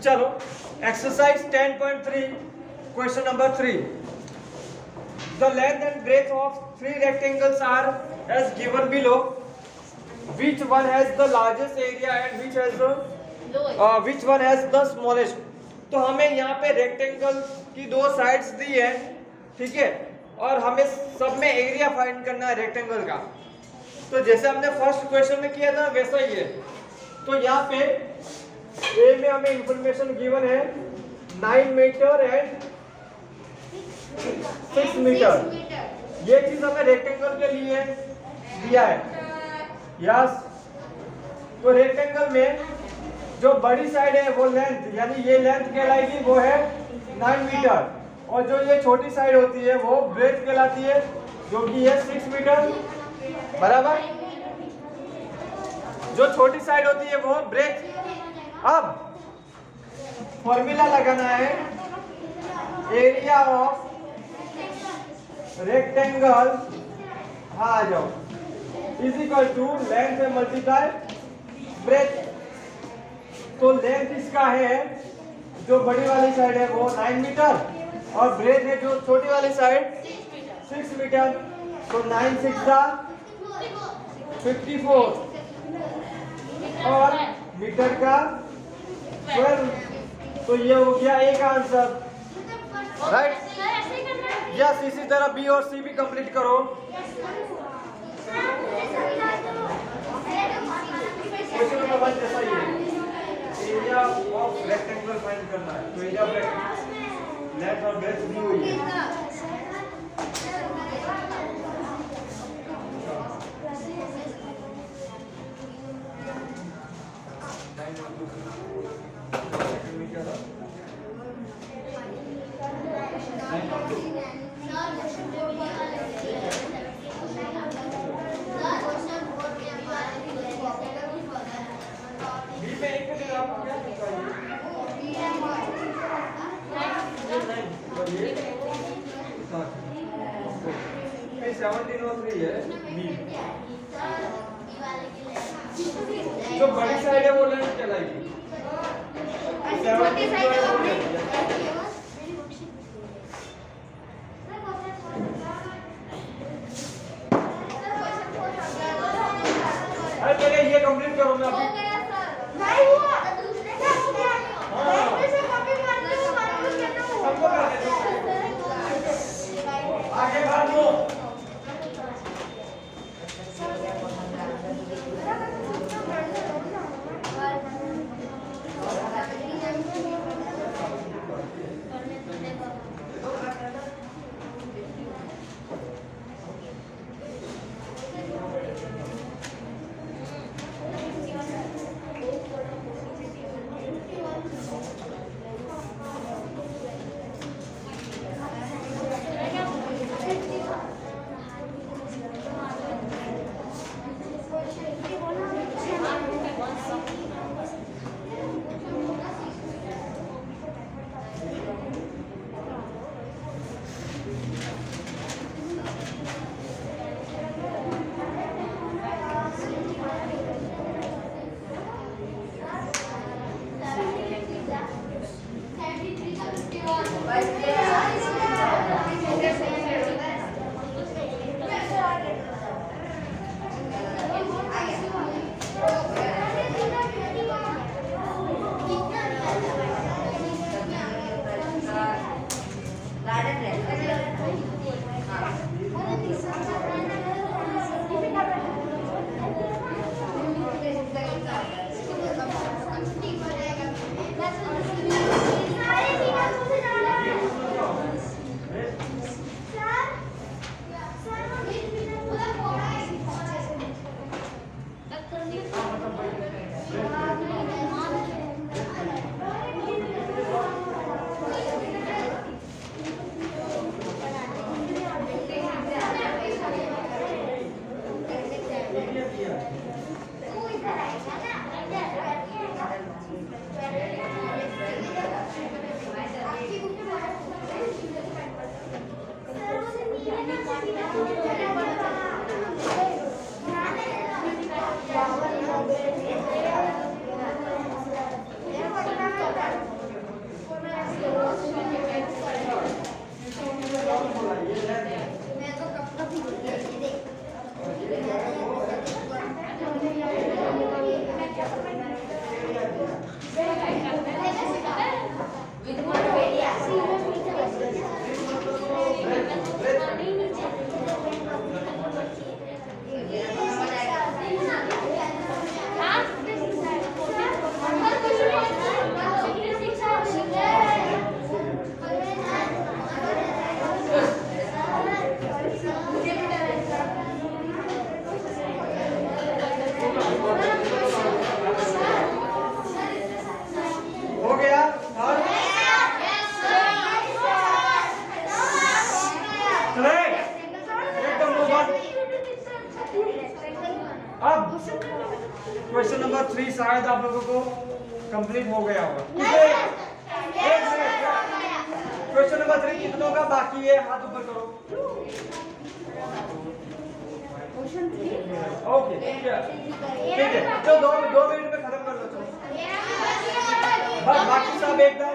चलो exercise 10.3 question number 3. The length and breadth of three rectangles are as given below. Which one has the largest area and which one has the smallest? तो हमें यहाँ पे rectangle की दो sides दी है, ठीक है, और हमें सब में एरिया फाइंड करना है रेक्टेंगल का. तो जैसे हमने फर्स्ट क्वेश्चन में किया था वैसा ही है. तो यहाँ पे ए में हमें इंफॉर्मेशन गिवन है 9 मीटर एंड 6 मीटर. ये चीज हमें रेक्टेंगल के लिए दिया है. यस. तो रेक्टेंगल में जो बड़ी साइड है वो लेंथ, यानी ये लेंथ कहलाएगी, वो है 9 मीटर, और जो ये छोटी साइड होती है वो ब्रेथ कहलाती है, जो कि है 6 मीटर. बराबर. जो छोटी साइड होती है वो ब्रेथ. अब फॉर्मूला लगाना है एरिया ऑफ रेक्टेंगल. आ जाओ. इज इक्वल टू लेंथ में मल्टीप्लाई ब्रेथ. तो लेंथ इसका है, जो बड़ी वाली साइड है वो 9 मीटर, और ब्रेथ है जो छोटी वाली साइड 6 मीटर. तो 9 6 54, और मीटर का 12. तो ये हो गया ए का आंसर. राइट. यस. इसी तरह बी और सी भी कंप्लीट करो. क्वेश्चन नंबर 1 जैसा ही है. एरिया ऑफ रेक्टेंगल फाइंड करना है. तो एरिया ऑफ रेक्टेंगल लेंथ और ब्रेथ दी हुई है. जो बड़ी साइड है वो लेंथ कहलाएगी. अरे पहले ये कंप्लीट करो. मैं अभी आगे बढ़ लो. क्वेश्चन नंबर 3 शायद आप लोगों को कंप्लीट हो गया होगा। क्वेश्चन नंबर 3 कितनों का बाकी है, हाथ ऊपर करो। ओके ठीक है, तो 2 मिनट में खत्म कर लो। चलो बस बाकी सब एकदम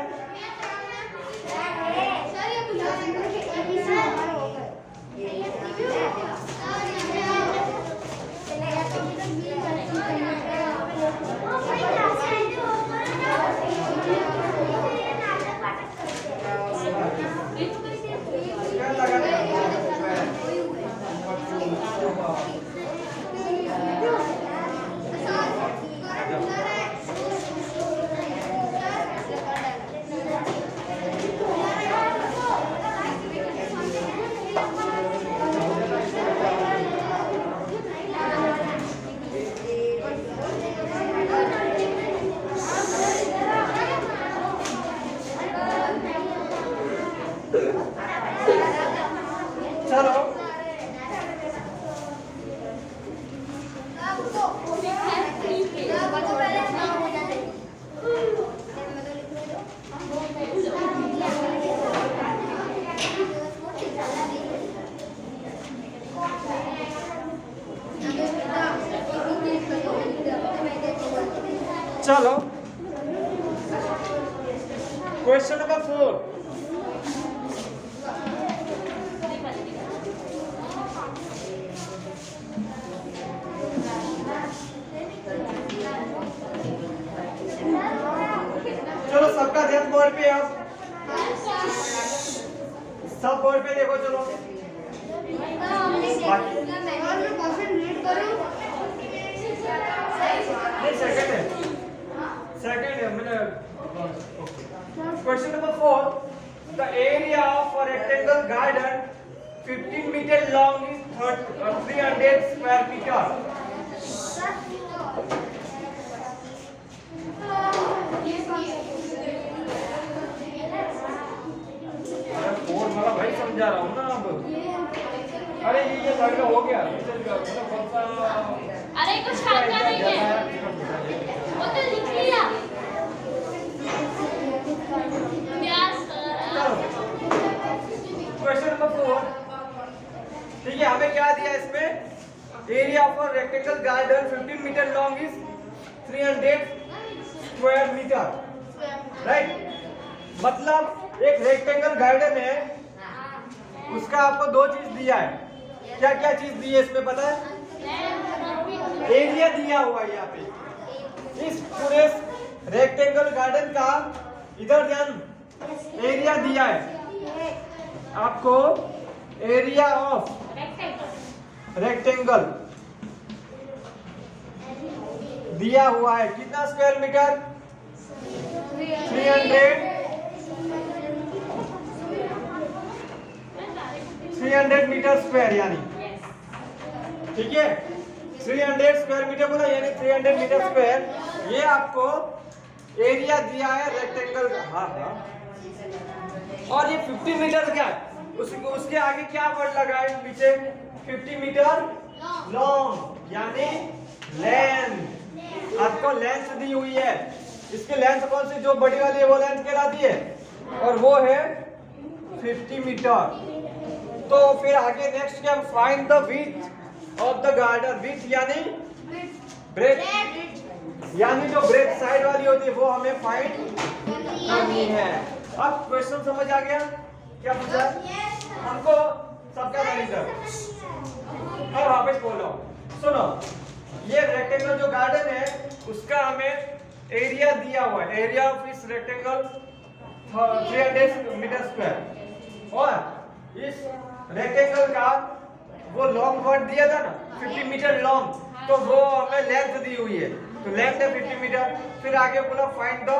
चलो चलो क्वेश्चन नंबर 4। चलो सबका ध्यान बोर्ड पे, अब सब बोर्ड पे देखो। चलो सेकंड है मैंने। Question number 4, the area of a rectangle garden 15 metre long is 300 square metre. भाई समझा रहा हूँ ना अब। अरे ये लड़का हो गया मतलब कौन सा? अरे कुछ खाता नहीं है, वो तो लिख लिया। क्वेश्चन नंबर 4, ठीक है, हमें क्या दिया इसमें? Area of a rectangle garden 15 metre long is 300 square metre, right. मतलब एक रेक्टेंगल गार्डन है, उसका आपको 2 चीज दिया है। क्या क्या चीज दी है इसमें पता है? एरिया दिया हुआ है यहाँ पे। इस पूरे रेक्टेंगल गार्डन का इधर ध्यान, एरिया दिया है आपको। एरिया ऑफ रेक्टेंगल दिया हुआ है कितना स्क्वायर मीटर? 300 मीटर स्क्वायर, यानी ठीक है 300 स्क्वायर मीटर बोला, यानी 300 मीटर स्क्वायर। ये आपको एरिया दिया है रेक्टेंगल का। हाँ हाँ, और ये 50 मीटर क्या है? उसके आगे क्या वर्ड लगा है पीछे? 50 मीटर लॉन्ग, यानी लेंथ। आपको लेंथ दी हुई है। इसकी लेंथ कौन सी? जो बड़ी वाली है वो लेंथ कहलाती है, और वो है 50 मीटर। तो फिर आगे नेक्स्ट क्या? Find the width of the garden. Width यानी ब्रेथ, यानी जो ब्रेथ साइड वाली होती है वो हमें फाइंड करनी है। अब क्वेश्चन समझ आ गया क्या पूछा हमको? सबका आंसर अब वापस बोलो। सुनो, ये रेक्टेंगल जो गार्डन है उसका हमें एरिया दिया हुआ है। एरिया ऑफ इस रेक्टेंगल 300 मीटर स्क्वायर, और इस रेक्टेंगल का वो लॉन्ग वर्ड दिया था ना 50 मीटर लॉन्ग, तो वो हमें लेंथ दी हुई है। तो लेंथ है 50 मीटर। फिर आगे बोला फाइंड द,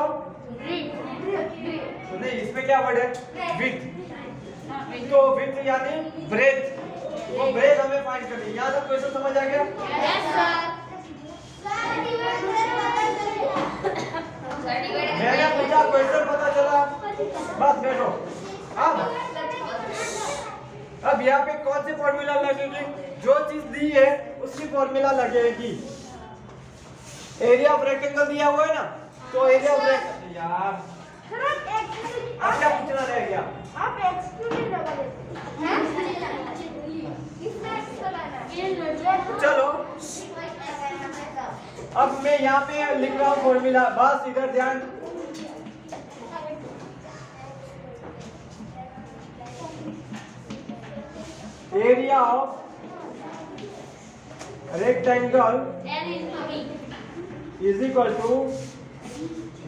तो नहीं इसमें क्या वर्ड है? विड्थ। तो विड्थ यानी ब्रेथ, वो ब्रेथ हमें फाइंड करनी है। यहाँ तक क्वेश्चन समझ आ गया? Yes sir. मैंने पूछा, क्वेश्चन पता चला, बस बैठो। अब यहाँ पे कौन सी फॉर्मूला लगेगी? जो चीज दी है उसकी फॉर्मूला लगेगी। एरिया ऑफ रेक्टेंगल दिया हुआ है ना, तो एरिया ऑफ रेक्टेंगल यार अब क्या पूछना रह गया? आप x क्यों नहीं लगा देते? इसमें x लगाना है। चलो अब मैं यहाँ पे लिख रहा हूँ फॉर्मूला, बस इधर ध्यान। Area of rectangle L is B. Is equal to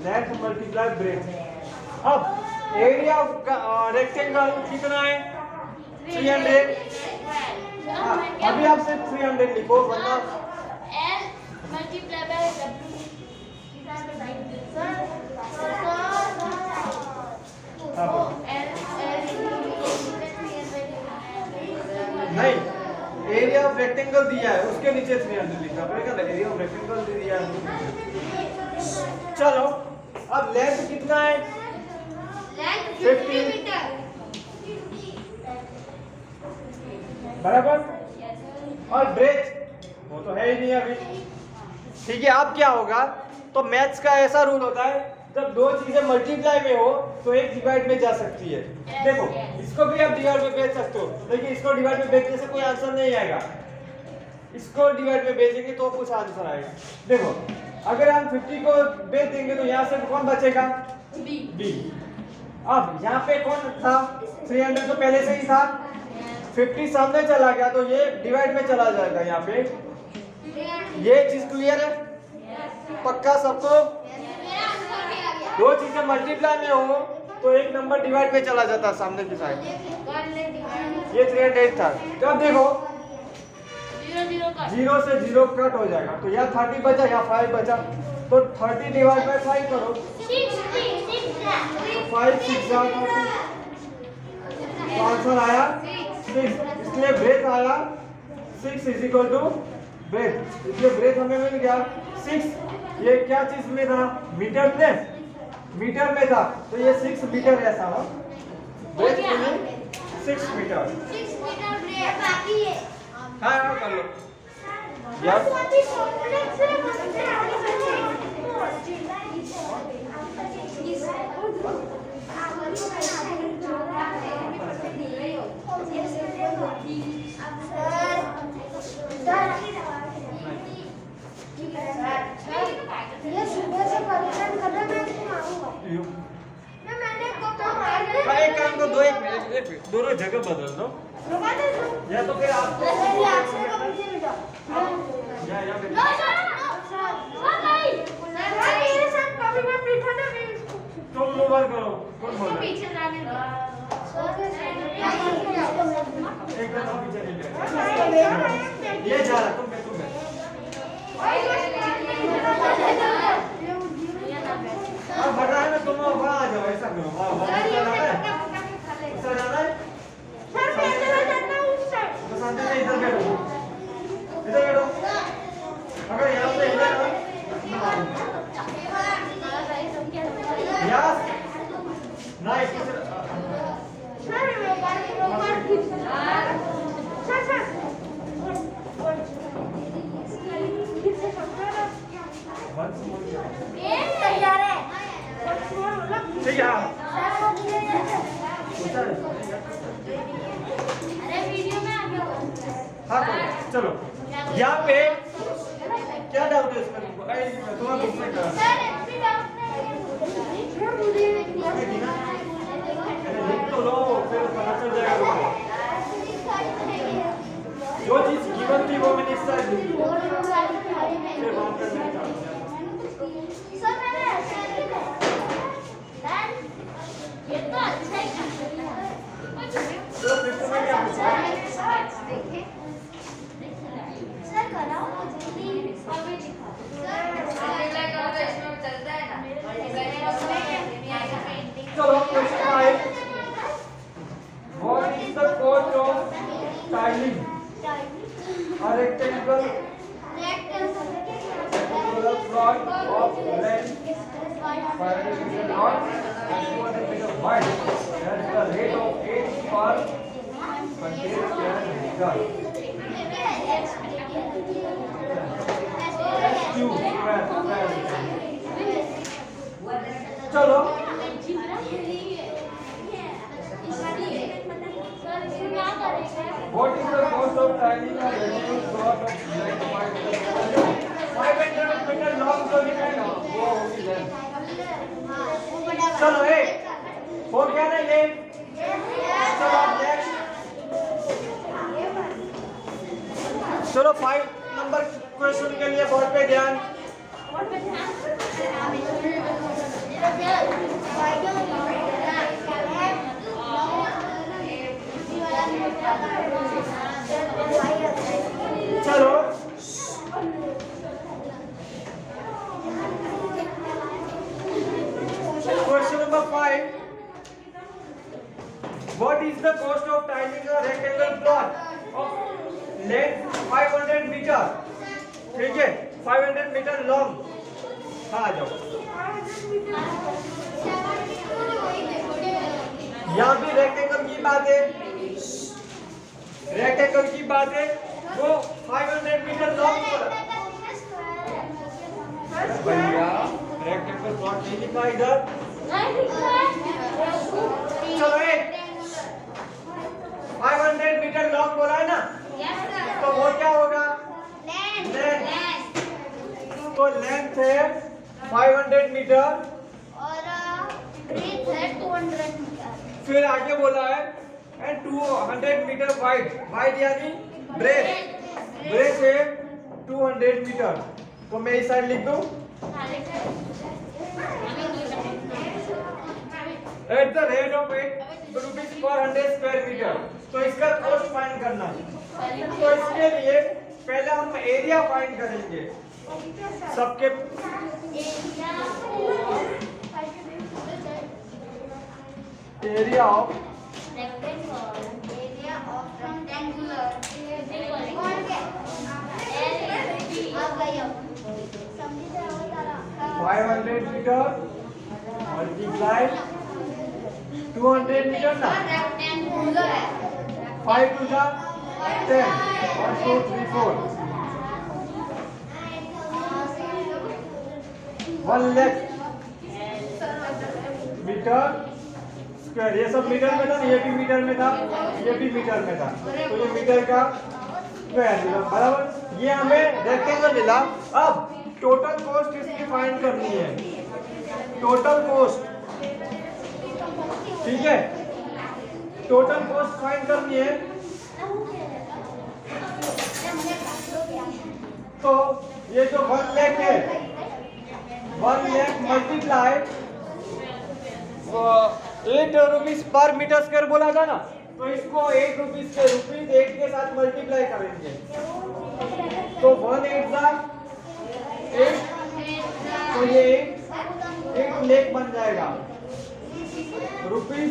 length multiply breadth. अब एरिया ऑफ रेक्टेंगल कितना है? 300। हाँ, अभी आप सिर्फ 300 लिखो वरना L multiply by W. हाँ, बोलो। नहीं, एरिया ऑफ रेक्टेंगल दिया है उसके नीचे 300 लिखना पड़ेगा ना, एरिया ऑफ रेक्टेंगल दिया है। चलो अब लेंथ कितना है? 50 बराबर, और ब्रेथ वो तो है ही नहीं अभी। ठीक है, अब क्या होगा? तो मैथ्स का ऐसा रूल होता है, जब दो चीजें मल्टीप्लाई में हो तो एक डिवाइड में जा सकती है। देखो इसको भी आप डिवाइड में भेज सकते हो, लेकिन इसको डिवाइड में भेजने से कोई आंसर नहीं आएगा। इसको डिवाइड में भेजेंगे तो कुछ आंसर आएगा। देखो अगर हम 50 को भेज देंगे तो यहाँ से कौन बचेगा? B। अब यहाँ पे कौन था? 300 तो पहले से ही था। 50 सामने चला गया तो ये डिवाइड में चला जाएगा यहाँ पे। ये चीज क्लियर है? पक्का सबको? दो चीजें मल्टीप्लाई में हो तो एक नंबर डिवाइड में चला जाता है सामने की साइड। ये 308 था। तो अब देखो 0 से 0 कट हो जाएगा, तो यहाँ 30 बचा, यहाँ 5 बचा, तो 30 डिवाइड बाय 5 करो। 5 6 तो आंसर आया 6, इसलिए ब्रेथ आया 6 इज इक्वल टू ब्रेथ, इसलिए ब्रेथ हमें मिल गया 6। ये क्या चीज में था? मीटर में, मीटर में था, तो ये 6 मीटर ऐसा हो, ब्रेथ 6 मीटर। बाकी है। हाँ कर लो यार। ये सुबह से परेशान कर रहा है, मैं इसको मारूंगा। मैंने एक काम करो, एक मिनट दोनों जगह बदल दो, रुका दे तू। या तो फिर आप या फिर मेरे साथ कभी मत बैठा ना, मैं इसको तुम मोबाइल करो, कौन बोल रहा है? पीछे जाने दो। एक बार पीछे ले ले, ये जा रहा तुम अब बढ़ा है ना, तुम वहाँ आ जाओ, ऐसा करो वहाँ जाना है, सर मैं चला जाता हूँ उस साइड। तो शांति से इधर बैठो, इधर बैठो। अगर यहाँ से इधर यस नाइस। सर मैं बार सर तैयार है। ठीक है अरे वीडियो में आ गया। हाँ चलो यहाँ पे क्या डाउट है इसमें? तुम्हारा बुक में क्या लिख तो लो, फिर पता चल जाएगा। जो चीज गिवन थी वो मैंने इस साइड लिखी, फिर वहाँ पे नहीं चाहता। ये तो अच्छा ही तो फिर तुम्हें क्या पूछा? सर कराओ जल्दी। चलो question 5, what is the cost of tiling a rectangle the front of length 500 meter long and 200 meter wide, and the rate of 8 per container square meter. Cube square What is the cost of tiling a rectangle plot of like 500 meter long तो लिखा है ना वो होगी then चलो एक हो गया ना ये चलो नेक्स्ट चलो 5 नंबर क्वेश्चन के लिए बोर्ड पे ध्यान चलो question number 5 What is the cost of tiling a rectangle plot of length 500 meter? ठीक है 500 मीटर लॉन्ग हाँ आ जाओ यहाँ भी रेक्टेंगल की बात है रेक्टेंगल की बात है वो 500 मीटर लॉन्ग पर भैया रेक्टेंगल प्लॉट नहीं लिखा इधर चलो एक 500 मीटर लॉन्ग बोला है ना तो वो क्या होगा लेंथ तो लेंथ है 500 मीटर और ब्रेथ है 200 मीटर फिर आगे बोला है एंड 200 मीटर वाइड वाइड यानी ब्रेथ ब्रेथ है 200 मीटर तो मैं इस साइड लिख दूं at the rate of 8 rupees पर 100 स्क्वायर मीटर तो इसका कॉस्ट फाइंड करना है तो इसके लिए पहले हम एरिया फाइंड करेंगे सबके area of rectangular 500 metre multiply 200 metre ना 5 to the 10 1 2 3 4 1 lakh metre square ये सब मीटर में था ये भी मीटर में था ये भी मीटर में था तो ये मीटर का स्क्वायर मिला बराबर ये हमें रेक्टेंगल मिला अब टोटल कॉस्ट इसकी फाइंड करनी है टोटल कॉस्ट ठीक है टोटल कॉस्ट फाइंड करनी है तो ये जो 1 लाख है 1 lakh multiply 8 rupees per metre square बोला था ना तो इसको 8 रुपीज से रुपीज 8 के साथ मल्टीप्लाई करेंगे तो 1 8 तो ये 8 लाख बन जाएगा रुपीज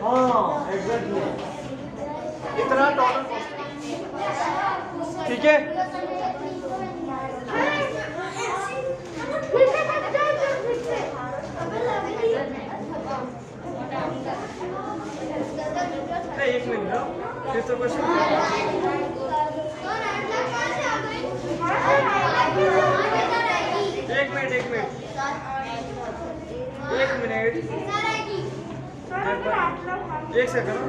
हाँ एग्जैक्टली इतना टोटल ठीक है एक मिनट फिर तो क्वेश्चन एक मिनट एक सेकंड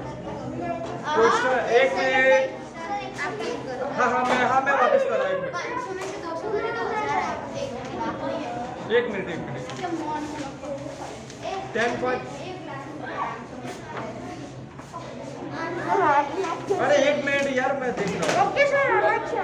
क्वेश्चन एक मिनट हाँ मैं वापस कर रहा हूँ एक मिनट 10 पॉइंट अरे एक मिनट यार मैं देख रहा हूँ ओके सर अच्छा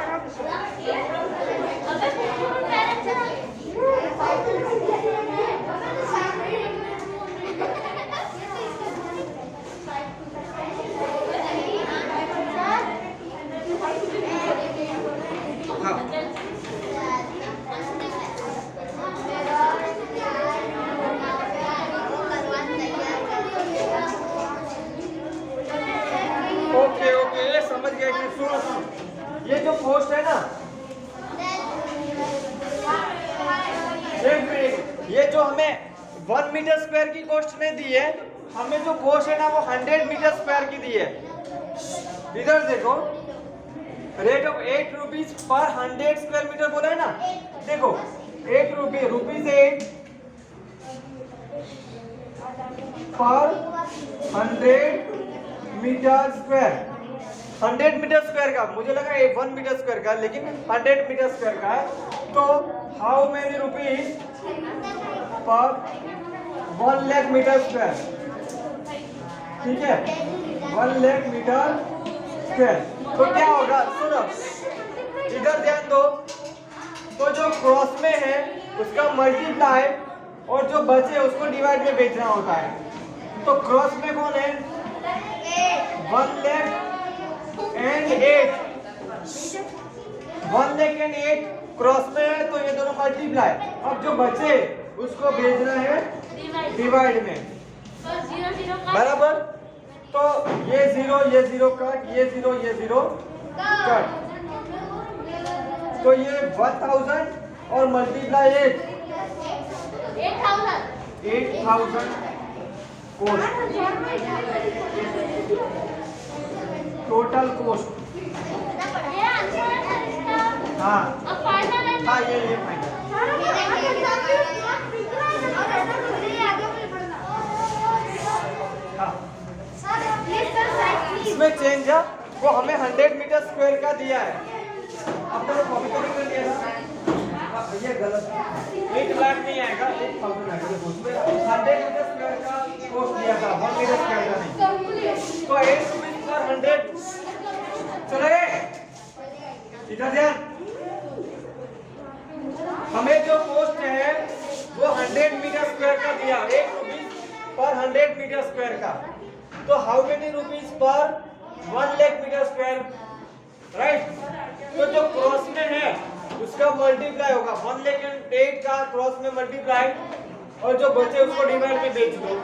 ओके ये समझ गया कि सुनो ये जो पोस्ट है ना एक मिनट ये जो हमें 1 मीटर स्क्वायर की कॉस्ट नहीं दी है हमें जो कॉस्ट है ना वो 100 मीटर स्क्वायर की दी है इधर देखो रेट ऑफ 8 रुपीज पर 100 स्क्वायर मीटर बोला है ना देखो रुपीज 8 पर 100 मीटर स्क्वायर। 100 मीटर स्क्वायर का, मुझे लगा 1 मीटर स्क्वायर का, लेकिन 100 मीटर स्क्वायर का है। तो how many rupees per 1 lakh metre square? ठीक है, 1 लाख मीटर स्क्वायर। तो क्या होगा, सुनो इधर ध्यान दो। तो जो क्रॉस में है उसका मल्टीप्लाई और जो बचे उसको डिवाइड में बेचना होता है। तो क्रॉस में कौन है? 1 lakh and 8, 1 lakh and 8 cross में है, तो ये दोनों मल्टीप्लाई। अब जो बचे उसको भेजना है डिवाइड में, बराबर। तो ये 0 कट, ये 0 कट। तो ये 1000 और मल्टीप्लाई 8000 कोस्ट, टोटल कोस्ट। हाँ हाँ, ये फाइनल। हाँ, इसमें चेंज है, वो हमें 100 मीटर स्क्वायर का दिया है। आपने तो कॉपी कर लिया था, ये गलत है। 8 लाख नहीं आएगा, 8000 आएगा। उसमें 100 मीटर स्क्वायर का कोस्ट दिया था, 1 मीटर स्क्वायर का नहीं। तो 8 रुपीज पर 100 चले गए। इधर ध्यान, हमें जो कोस्ट है वो 100 मीटर स्क्वायर का दिया, 1 रुपीज पर 100 मीटर स्क्वायर का। तो how many rupees per 1 lakh metre square, right. तो जो क्रॉस में है उसका मल्टीप्लाई होगा, 1 लाख एंड 8 का क्रॉस में मल्टीप्लाई, और जो बचे उसको डिवाइड में बेच दो,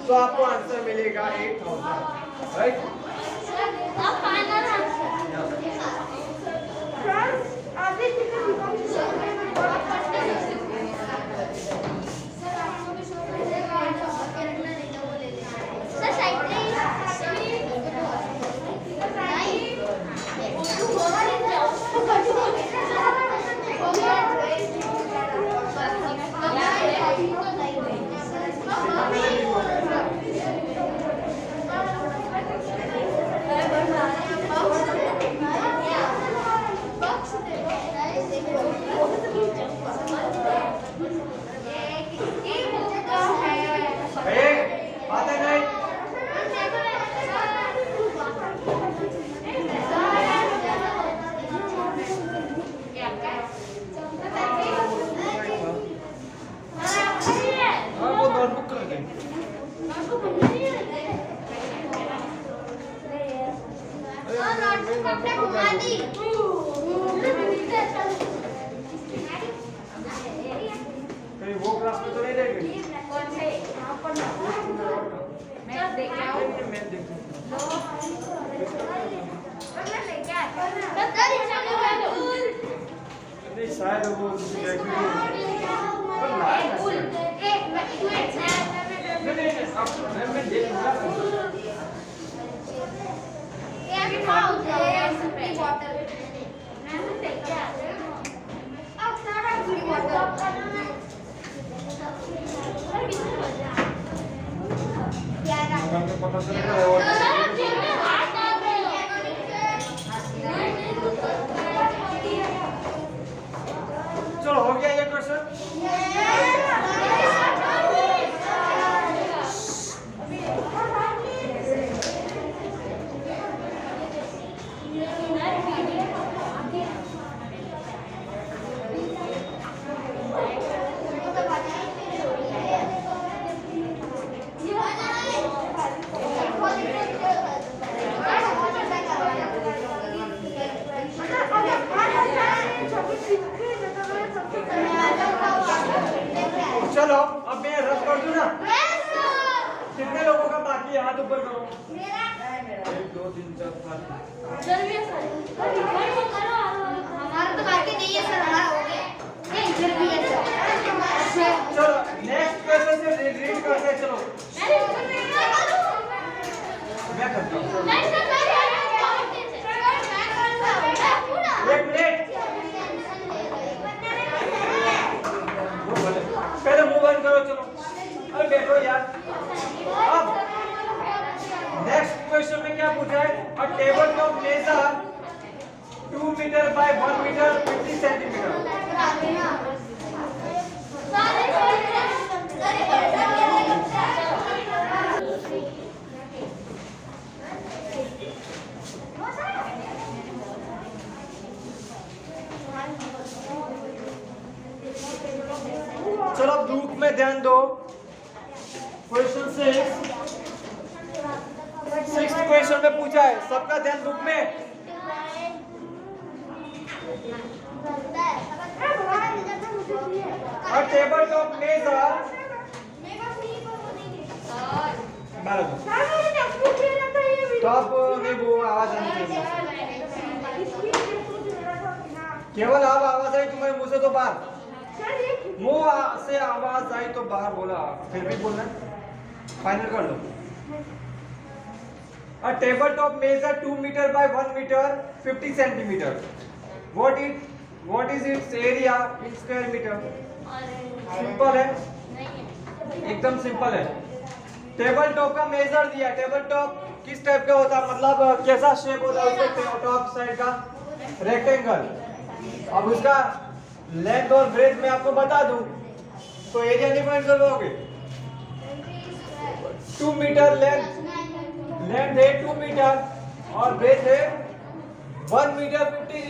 तो आपको आंसर मिलेगा 8000, राइट। वो क्लास में तो नहीं रहेगी। नहीं शायद वो पता चलो हो गया ये क्वेश्चन। चलो अब मैं रफ कर दूं ना। कितने लोगों का बाकी है, हाथ ऊपर करो। 1 2 3 4 5। हमारा तो बाकी नहीं है सर, हमारा हो गया। ये इधर भी है सर। चलो नेक्स्ट क्वेश्चन से रीड करते हैं। चलो मैं करता हूं। एक मिनट करो चलो। अरे बैठो यार। अब नेक्स्ट क्वेश्चन में क्या पूछा है? A table top measure 2 metre by 1 metre 50 centimetre. चलो अब बुक में ध्यान दो। क्वेश्चन 6 क्वेश्चन में पूछा है, सबका ध्यान बुक में। A table top measure top नहीं वो आवाज आनी चाहिए। केवल आप आवाज आई तुम्हारे मुंह से तो बाहर, मुंह से आवाज आई तो बाहर बोला, फिर भी बोलना। फाइनल कर लो। A table top measure 2 meter by 1 meter 50 centimeter. What is its area in square meter? Simple है, एकदम सिंपल है। टेबल टॉप का मेजर दिया। टेबल टॉप किस टाइप का होता है, मतलब कैसा शेप होता है उसके टॉप साइड का? रेक्टेंगल। अब उसका लेंथ और ब्रेथ मैं आपको बता दूं तो एरिया नहीं फाइंड कर लोगे। 2 मीटर लेंथ है 2 मीटर और ब्रेथ है 1 मीटर 50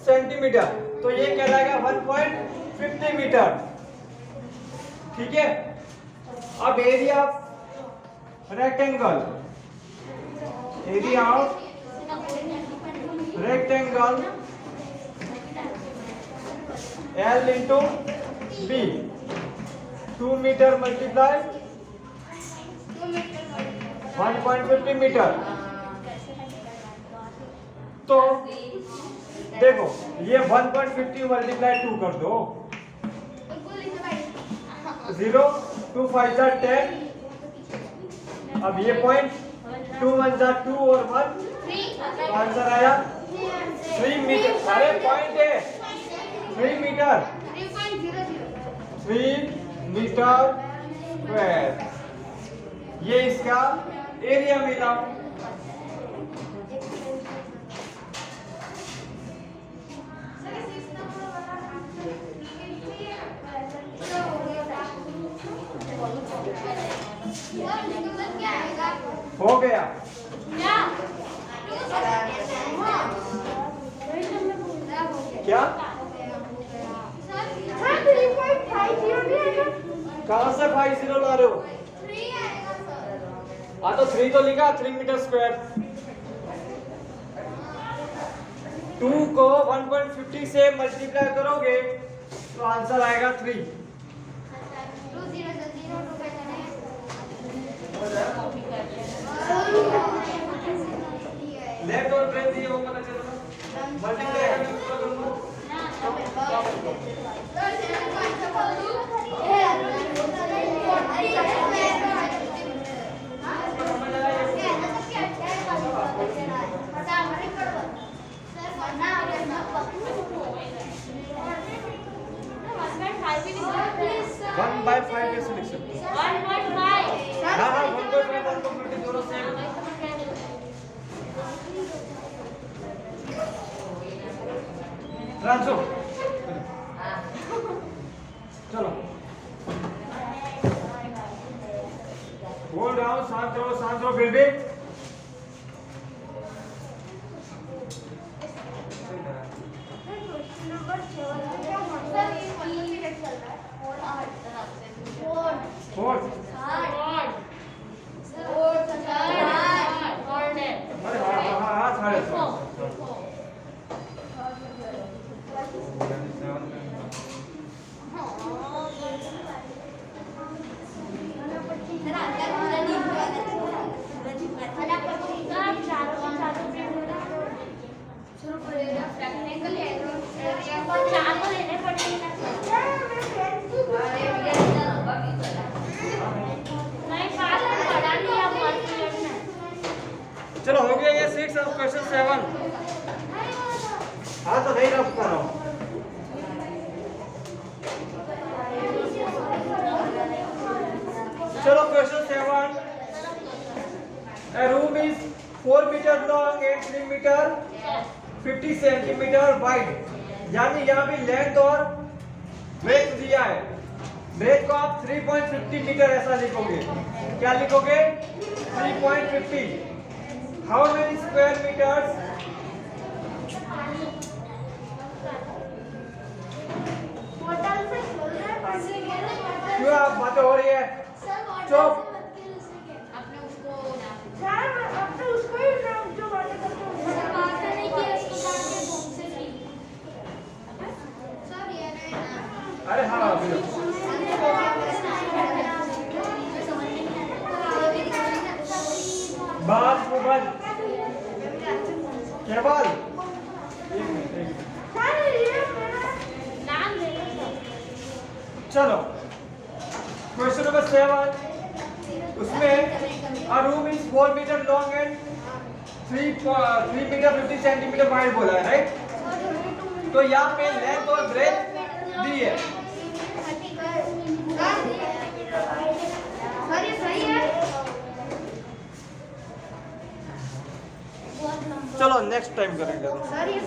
सेंटीमीटर, तो ये कहलाएगा 1.50 मीटर। ठीक है। अब area of rectangle, area of rectangle L into B, 2 metre multiply 1.50 metre. तो देखो ये 1.50 मल्टीप्लाई 2 कर दो, 0 2 5 जा 10। अब ये पॉइंट 2 1 जा 2 और 1, तो आंसर आया 3 मीटर। अरे पॉइंट है 3 मीटर, 3 मीटर स्क्वायर। ये इसका एरिया मिला। हो गया। क्या कहां से 50 ला रहे हो? हाँ तो 3 तो लिखा, 3 मीटर स्क्वायर। 2 को 1.50 से मल्टीप्लाई करोगे तो आंसर आएगा 3। लेफ्ट और ब्रेथ दिए वो पता चला, मल्टीप्लाई करके पूरा कर लो। वन बाय 5 कैसे लिख सकते हो? 1.5। हाँ 1.5 1.50 दोनों सेम। ट्रांसो चलो बोल रहा हूँ, शांत रहो फिर भी। चलो हो गया ये 6 और क्वेश्चन 7। हाँ तो नहीं रख कर रहा हूँ। 4 metre long and 3 metre 50 centimetre wide, यानी यहाँ भी लेंथ और ब्रेथ दिया है। ब्रेथ को आप 3.50 मीटर ऐसा लिखोगे। क्या लिखोगे? 3.50। How many square metres? बोतल से खोल रहे हैं, पानी गिर रहा है। क्यों आप बातें हो रही है? चुप। आपने उसको सर, अब तो उसको ही नाम जो बातें करते हैं, उसको बात नहीं की, उसको कहा कि तुमसे की। सर ये नहीं ना। अरे हाँ बोलो। बाल मोबाइल केवल एक मिनट। सर, ये मेरा नाम ले लो। चलो क्वेश्चन नंबर 7, उसमें a room is 4 metre long and 3 metre 50 centimetre wide बोला है, राइट? तो यहाँ पे लेंथ और ब्रेथ दी है। सर, ये सही है। चलो नेक्स्ट टाइम करेंगे। सर, ये